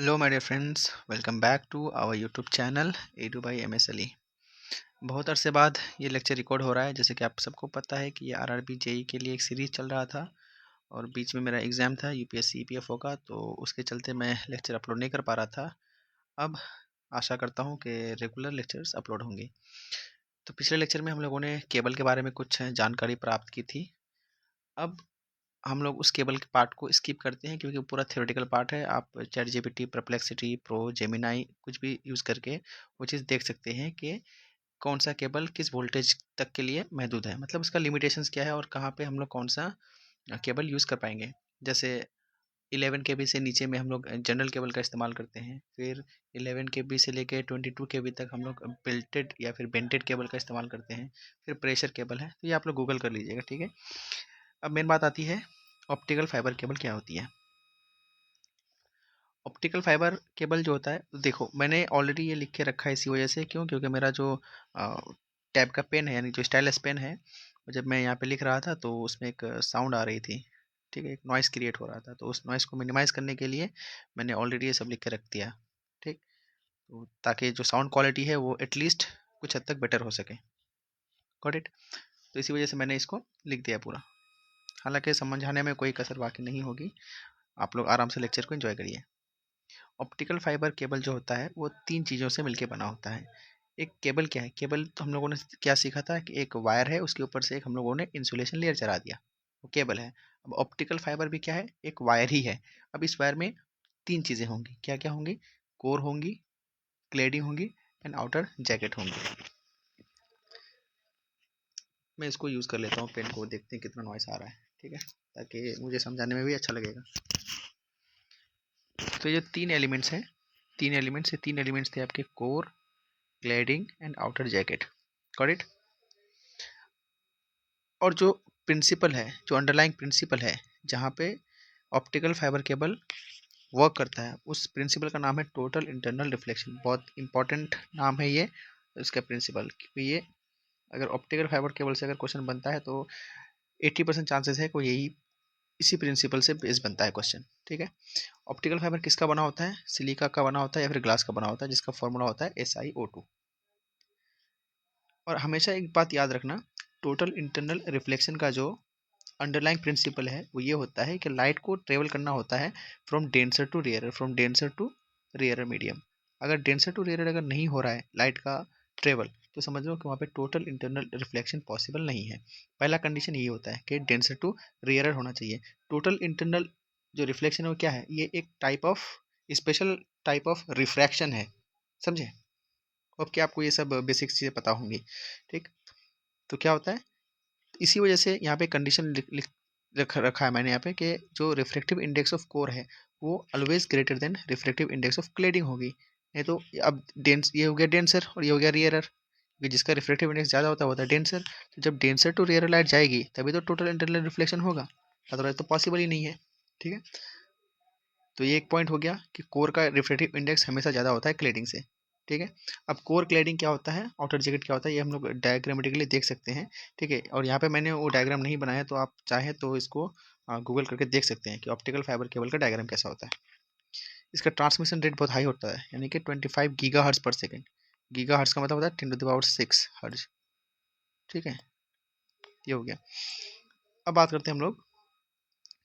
Hello my dear friends, welcome back to our YouTube channel edu by M S Ali. बहुत अरसे बाद ये lecture record हो रहा है। जैसे कि आप सबको पता है कि ये आरआरबी जेई के लिए एक सीरीज़ चल रहा था और बीच में मेरा एग्ज़ाम था यूपीएससी ईपीएफओ का, तो उसके चलते मैं लेक्चर अपलोड नहीं कर पा रहा था। अब आशा करता हूँ कि रेगुलर लेक्चर्स अपलोड होंगे। तो पिछले लेक्चर में हम लोगों ने केबल के बारे में कुछ जानकारी प्राप्त की थी। अब हम लोग उस केबल के पार्ट को स्किप करते हैं क्योंकि वो पूरा थ्योरेटिकल पार्ट है। आप chat GPT, perplexity pro, Gemini कुछ भी यूज़ करके वो चीज़ देख सकते हैं कि कौन सा केबल किस वोल्टेज तक के लिए महदूद है, मतलब उसका लिमिटेशंस क्या है और कहाँ पे हम लोग कौन सा केबल यूज़ कर पाएंगे। जैसे 11 केबी से नीचे में हम लोग जनरल केबल का इस्तेमाल करते हैं। फिर 11 केबी से लेके 22 केबी तक हम लोग बेल्टेड या फिर बेंटेड केबल का इस्तेमाल करते हैं। फिर प्रेशर केबल है, तो ये आप लोग गूगल कर लीजिएगा, ठीक है। अब मेन बात आती है, ऑप्टिकल फाइबर केबल क्या होती है। ऑप्टिकल फाइबर केबल जो होता है, देखो मैंने ऑलरेडी ये लिख के रखा है इसी वजह से, क्यों, क्योंकि मेरा जो टैब का पेन है, यानी जो स्टाइलस पेन है, जब मैं यहाँ पे लिख रहा था तो उसमें एक साउंड आ रही थी, ठीक है, एक नॉइस क्रिएट हो रहा था। तो उस नॉइस को मिनिमाइज़ करने के लिए मैंने ऑलरेडी ये सब लिख के रख दिया, ठीक। तो ताकि जो साउंड क्वालिटी है वो एटलीस्ट कुछ हद तक बेटर हो सके। Got it. तो इसी वजह से मैंने इसको लिख दिया पूरा। हालांकि समझाने में कोई कसर बाकी नहीं होगी, आप लोग आराम से लेक्चर को एंजॉय करिए। ऑप्टिकल फाइबर केबल जो होता है वो तीन चीज़ों से मिलकर बना होता है। एक केबल क्या है, केबल तो हम लोगों ने क्या सीखा था कि एक वायर है, उसके ऊपर से एक हम लोगों ने इंसुलेशन लेयर चढ़ा दिया, वो केबल है। अब ऑप्टिकल फाइबर भी क्या है, एक वायर ही है। अब इस वायर में तीन चीज़ें होंगी, क्या क्या होंगी, कोर होंगी, क्लेडिंग होंगी एंड आउटर जैकेट होंगी। मैं इसको यूज़ कर लेता हूँ पेन को, देखते हैं कितना नॉइस आ रहा है, ठीक है, ताकि मुझे समझाने में भी अच्छा लगेगा। तो ये तीन एलिमेंट्स हैं, तीन एलिमेंट्स थे आपके, core, cladding and outer jacket. Got it. और जो प्रिंसिपल है, जो अंडरलाइंग प्रिंसिपल है जहाँ पे ऑप्टिकल फाइबर केबल वर्क करता है, उस प्रिंसिपल का नाम है टोटल इंटरनल रिफ्लेक्शन। बहुत इंपॉर्टेंट नाम है ये, इसका प्रिंसिपल, क्योंकि ये अगर ऑप्टिकल फाइबर केबल से अगर क्वेश्चन बनता है तो 80% चांसेस है कोई यही इसी प्रिंसिपल से बेस बनता है क्वेश्चन, ठीक है। ऑप्टिकल फाइबर किसका बना होता है, सिलिका का बना होता है या फिर ग्लास का बना होता है, जिसका फॉर्मूला होता है SiO2। और हमेशा एक बात याद रखना, टोटल इंटरनल रिफ्लेक्शन का जो अंडरलाइंग प्रिंसिपल है वो ये होता है कि लाइट को ट्रेवल करना होता है from denser to rarer, from denser to rarer medium. अगर डेंसर टू रेयरर अगर नहीं हो रहा है लाइट का ट्रेवल, तो समझ लो कि वहाँ पे टोटल इंटरनल रिफ्लेक्शन पॉसिबल नहीं है। पहला कंडीशन ये होता है कि डेंसर टू रेयरर होना चाहिए। टोटल इंटरनल जो रिफ्लेक्शन है वो क्या है, ये एक type of special type of refraction है, समझे। अब क्या आपको ये सब बेसिक चीज़ें पता होंगी, ठीक। तो क्या होता है, इसी वजह से यहाँ पे कंडीशन रखा है मैंने यहाँ पे कि जो रिफ्रैक्टिव इंडेक्स ऑफ कोर है वो always greater than refractive index of cladding होगी। नहीं तो अब डेंस ये हो गया डेंसर और ये हो गया रियरर, जिसका रिफ्रैक्टिव इंडेक्स ज़्यादा होता है डेंसर। तो जब डेंसर टू रियरर लाइट जाएगी तभी तो टोटल इंटरनल रिफ्लेक्शन होगा, अदरवाइज तो पॉसिबल ही नहीं है, ठीक है। तो ये एक पॉइंट हो गया कि कोर का रिफ्रैक्टिव इंडेक्स हमेशा ज़्यादा होता है क्लेडिंग से, ठीक है। अब कोर क्लेडिंग क्या होता है, आउटर जैकेट क्या होता है, ये हम लोग डायग्रामेटिकली देख सकते हैं, ठीक है। और यहाँ पे मैंने वो डायग्राम नहीं बनाया, तो आप चाहें तो इसको गूगल करके देख सकते हैं कि ऑप्टिकल फाइबर केबल का डायग्राम कैसा होता है। इसका ट्रांसमिशन रेट बहुत हाई होता है, यानी कि 25 गीगा हर्ट्ज पर सेकेंड। गीगा हर्ट्ज का मतलब होता है 10⁻⁶ हर्ट्ज, ठीक है। ये हो गया। अब बात करते हैं हम लोग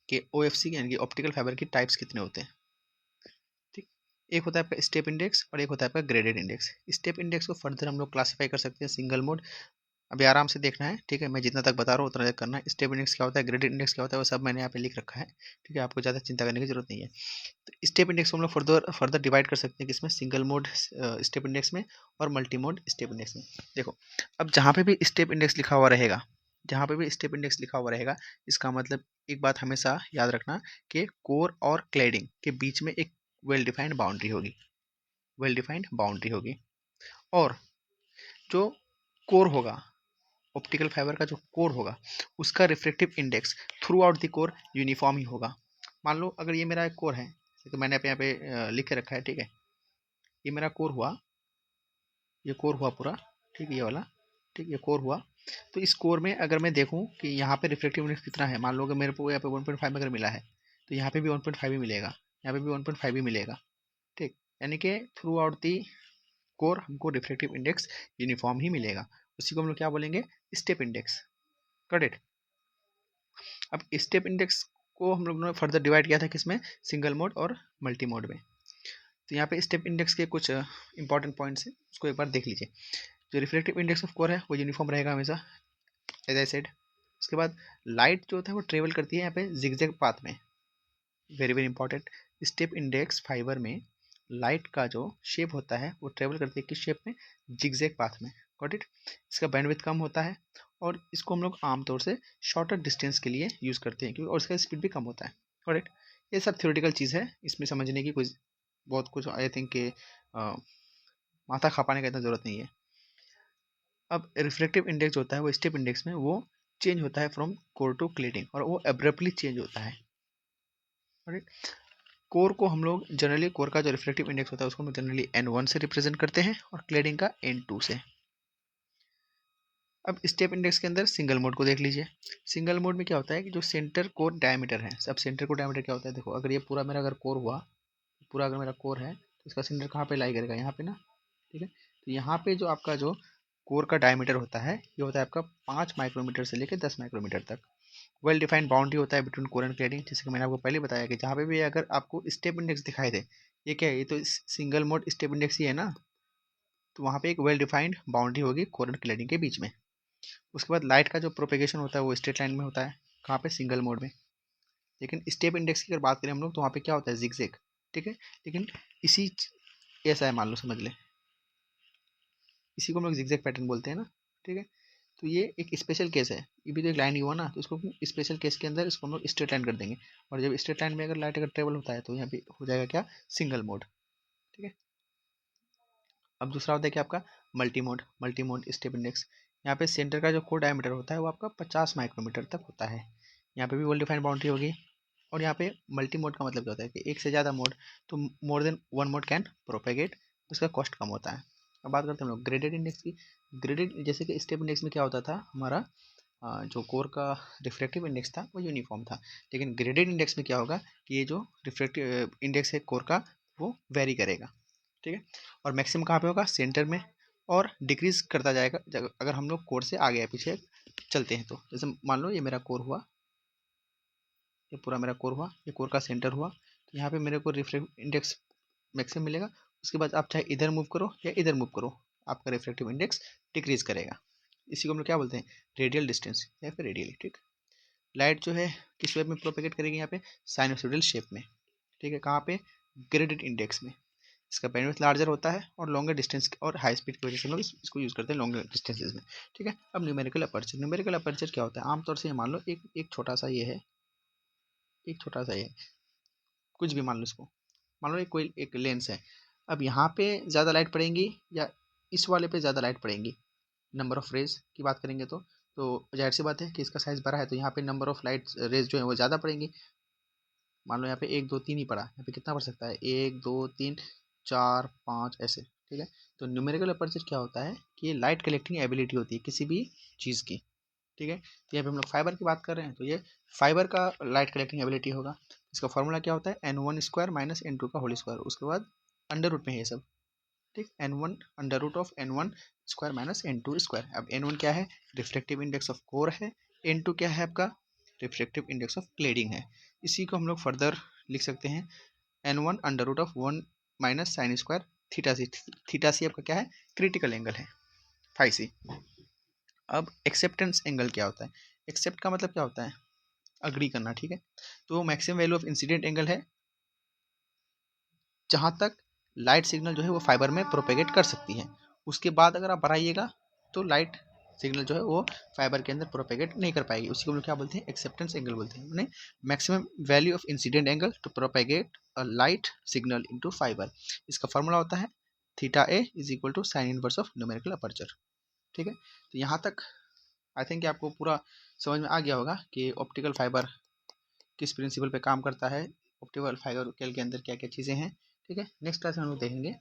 कि OFC यानी कि ऑप्टिकल फाइबर की टाइप्स कितने होते हैं, ठीक। एक होता है आपका स्टेप इंडेक्स और एक होता है आपका ग्रेडेड इंडेक्स। स्टेप इंडेक्स को फर्दर हम लोग क्लासीफाई कर सकते हैं सिंगल मोड। अभी आराम से देखना है, ठीक है, मैं जितना तक बता रहा हूँ उतना तक करना है। स्टेप इंडेक्स क्या होता है, ग्रेडेड इंडेक्स क्या होता है, वो सब मैंने यहाँ पे लिख रखा है, ठीक है, आपको ज़्यादा चिंता करने की जरूरत नहीं है। तो स्टेप इंडेक्स को हम लोग फर्दर डिवाइड कर सकते हैं किसमें, सिंगल मोड स्टेप इंडेक्स में और मल्टी मोड स्टेप इंडेक्स में। देखो, अब जहाँ पे भी स्टेप इंडेक्स लिखा हुआ रहेगा, जहाँ पे भी स्टेप इंडेक्स लिखा हुआ रहेगा, इसका मतलब एक बात हमेशा याद रखना कि कोर और क्लैडिंग के बीच में एक वेल डिफाइंड बाउंड्री होगी, वेल डिफाइंड बाउंड्री होगी। और जो कोर होगा, ऑप्टिकल फाइबर का जो कोर होगा, उसका reflective index throughout the core uniform ही होगा। मान लो अगर ये मेरा एक कोर है, तो मैंने यहाँ पे लिख के रखा है, ठीक है, ये मेरा कोर हुआ, ये कोर हुआ पूरा, ठीक है, ये वाला, ठीक, ये कोर हुआ। तो इस कोर में अगर मैं देखूं कि यहाँ पे रिफ्लेक्टिव इंडेक्स कितना है, मान लो कि मेरे को यहाँ पे 1.5 अगर मिला है, तो यहाँ पे भी 1.5 ही मिलेगा, यहाँ पे भी 1.5 ही मिलेगा, यानी कि थ्रू आउट दी कोर हमको रिफ्लेक्टिव इंडेक्स यूनिफॉर्म ही मिलेगा। उसी को हम लोग क्या बोलेंगे, स्टेप इंडेक्स। करेक्ट। अब स्टेप इंडेक्स को हम लोग ने फर्दर डिवाइड किया था किसमें, सिंगल मोड और मल्टी मोड में। तो यहाँ पे स्टेप इंडेक्स के कुछ इंपॉर्टेंट पॉइंट्स हैं, उसको एक बार देख लीजिए। जो रिफ्लेक्टिव इंडेक्स ऑफ कोर है वो यूनिफॉर्म रहेगा हमेशा, एज आई सेड। उसके बाद लाइट जो होता है वो ट्रेवल करती है यहाँ पे जिगजैग पाथ में, very very important. Step index fibre में लाइट का जो शेप होता है वो ट्रेवल करती है किस शेप में, जिगजैग पाथ में। Got it. इसका बैंडविड्थ कम होता है और इसको हम लोग आमतौर से शॉर्टर डिस्टेंस के लिए यूज़ करते हैं, क्योंकि और इसका स्पीड भी कम होता है। Got it. ये सब थ्योरेटिकल चीज़ है, इसमें समझने की कोई बहुत कुछ आई थिंक के माथा खपाने का इतना ज़रूरत नहीं है। अब रिफ्लेक्टिव इंडेक्स होता है वो स्टेप इंडेक्स में वो चेंज होता है फ्रॉम कोर टू क्लेडिंग, और वो एब्रप्टली चेंज होता है। राइट। कोर को हम लोग जनरली, कोर का जो रिफ्लेक्टिव इंडेक्स होता है उसको हम जनरली N1 से रिप्रेजेंट करते हैं और क्लेडिंग का N2 से। अब स्टेप इंडेक्स के अंदर सिंगल मोड को देख लीजिए। सिंगल मोड में क्या होता है कि जो सेंटर कोर डायमीटर है, सब सेंटर कोर डायमीटर क्या होता है, देखो अगर ये पूरा मेरा अगर कोर हुआ, पूरा अगर मेरा कोर है तो इसका सेंटर कहाँ पे लाई करेगा, यहाँ पे ना। ठीक है। तो यहाँ पे जो आपका जो कोर का डायमीटर होता है ये होता है आपका 5 माइक्रोमीटर से लेकर 10 माइक्रोमीटर तक। वेल डिफाइंड बाउंड्री होता है बिटवीन कोर एंड क्लेडिंग, जैसे कि मैंने आपको पहले बताया कि जहाँ पे भी अगर आपको स्टेप इंडेक्स दिखाई दे, ये क्या है, ये तो सिंगल मोड स्टेप इंडेक्स ही है ना, तो वहाँ पे एक वेल डिफाइंड बाउंड्री होगी कोर एंड क्लेडिंग के बीच में। उसके बाद लाइट का जो प्रोपेगेशन होता है वो स्ट्रेट लाइन में होता है, कहाँ पे, सिंगल मोड में। लेकिन स्टेप इंडेक्स की अगर बात करें हम लोग तो वहाँ पे क्या होता है, जिगजैग। ठीक है। लेकिन इसी ऐसा है, मान लो, समझ ले, इसी को हम लोग जिगजैग पैटर्न बोलते हैं ना। ठीक है। तो ये एक स्पेशल केस है, ये भी तो एक लाइन ही हुआ ना, तो इसको स्पेशल केस के अंदर इसको हम लोग स्ट्रेट लाइन कर देंगे। और जब स्ट्रेट लाइन में अगर लाइट अगर ट्रेवल होता है तो यहाँ पे हो जाएगा क्या, सिंगल मोड। ठीक है। अब दूसरा होता है कि आपका multi mode. Multi mode step index, यहाँ पे सेंटर का जो कोर डायमीटर होता है वो आपका 50 माइक्रोमीटर तक होता है। यहाँ पे भी वेल डिफाइंड बाउंड्री होगी। और यहाँ पे मल्टी मोड का मतलब क्या होता है कि एक से ज़्यादा मोड, तो more than one mod can propagate, उसका कॉस्ट कम होता है। अब बात करते हैं हम लोग ग्रेडेड इंडेक्स की। ग्रेडेड, जैसे कि स्टेप इंडेक्स में क्या होता था हमारा, जो कोर का रिफ्रैक्टिव इंडेक्स था वो यूनिफॉर्म था। लेकिन ग्रेडेड इंडेक्स में क्या होगा कि ये जो रिफ्रैक्टिव इंडेक्स है कोर का वो वेरी करेगा। ठीक है। और मैक्सिमम कहाँ पे होगा, सेंटर में, और डिक्रीज करता जाएगा अगर हम लोग कोर से आगे या पीछे चलते हैं। तो जैसे मान लो ये मेरा कोर हुआ, ये पूरा मेरा कोर हुआ, ये कोर का सेंटर हुआ, तो यहाँ पे मेरे को रिफ्रैक्टिव इंडेक्स मैक्सिमम मिलेगा। उसके बाद आप चाहे इधर मूव करो या इधर मूव करो, आपका रिफ्रैक्टिव इंडेक्स डिक्रीज करेगा। इसी को हम लोग क्या बोलते हैं, रेडियल डिस्टेंस या फिर रेडियली। ठीक। लाइट जो है किस वेब में प्रोपेगेट करेगी, यहाँ पे साइनोसॉइडल शेप में। ठीक है। कहाँ पे, ग्रेडेड इंडेक्स में। इसका बैंडविड्थ लार्जर होता है और लॉन्गर डिस्टेंस और हाई स्पीड की वजह से हम लोग इसको यूज़ करते हैं लॉन्गर डिस्टेंसेज में। ठीक है। अब न्यूमेरिकल अपर्चर, न्यूमेरिकल अपर्चर क्या होता है, आमतौर से मान लो एक छोटा सा ये है, एक छोटा सा ये, कुछ भी मान लो इसको, मान लो एक कोई एक लेंस है। अब यहाँ पे ज़्यादा लाइट पड़ेंगी या इस वाले पे ज़्यादा लाइट पड़ेंगी, नंबर ऑफ रेज की बात करेंगे तो जाहिर सी बात है कि इसका साइज़ बड़ा है तो यहाँ पे नंबर ऑफ लाइट रेज जो है वो ज़्यादा पड़ेंगी। मान लो यहाँ पे 1 2 3 ही पड़ा, यहाँ पे कितना पड़ सकता है, 1 2 3 4 5 ऐसे। ठीक है। तो न्यूमेरिकल अपर्चर क्या होता है कि ये लाइट कलेक्टिंग एबिलिटी होती है किसी भी चीज़ की। ठीक है। तो यहाँ पे हम लोग फाइबर की बात कर रहे हैं तो ये फाइबर का लाइट कलेक्टिंग एबिलिटी होगा। इसका फॉर्मूला क्या होता है, N1² माइनस N2 का होल स्क्वायर, उसके बाद अंडर रूट में है ये सब। ठीक। N1 under root of N1² minus N2²। अब N1 क्या है, रिफ्लेक्टिव इंडेक्स ऑफ कोर है, N2 क्या है आपका, रिफ्लेक्टिव इंडेक्स ऑफ क्लेडिंग है। इसी को हम लोग फर्दर लिख सकते हैं N1 under root of 1 minus sine square theta c. Theta c आपका क्या है, क्रिटिकल एंगल है, फाई सी। अब एक्सेप्टेंस एंगल क्या होता है, एक्सेप्ट का मतलब क्या होता है, अग्री करना। ठीक है। तो maximum value of incident angle है जहाँ तक लाइट सिग्नल जो है वो फाइबर में प्रोपेगेट कर सकती है। उसके बाद अगर आप बढ़ाइएगा तो लाइट सिग्नल जो है वो फाइबर के अंदर प्रोपेगेट नहीं कर पाएगी। उसी को हम लोग क्या बोलते हैं, एक्सेप्टेंस एंगल बोलते हैं, मैंने maximum value of incident angle to propagate a light signal into fibre. इसका फॉर्मूला होता है theta A is equal to sine inverse of numerical aperture. ठीक है। तो यहाँ तक आई थिंक कि आपको पूरा समझ में आ गया होगा कि ऑप्टिकल फाइबर किस प्रिंसिपल पे काम करता है, ऑप्टिकल फाइबर के अंदर क्या क्या चीज़ें हैं। ठीक है। नेक्स्ट क्लास में हम लोग देखेंगे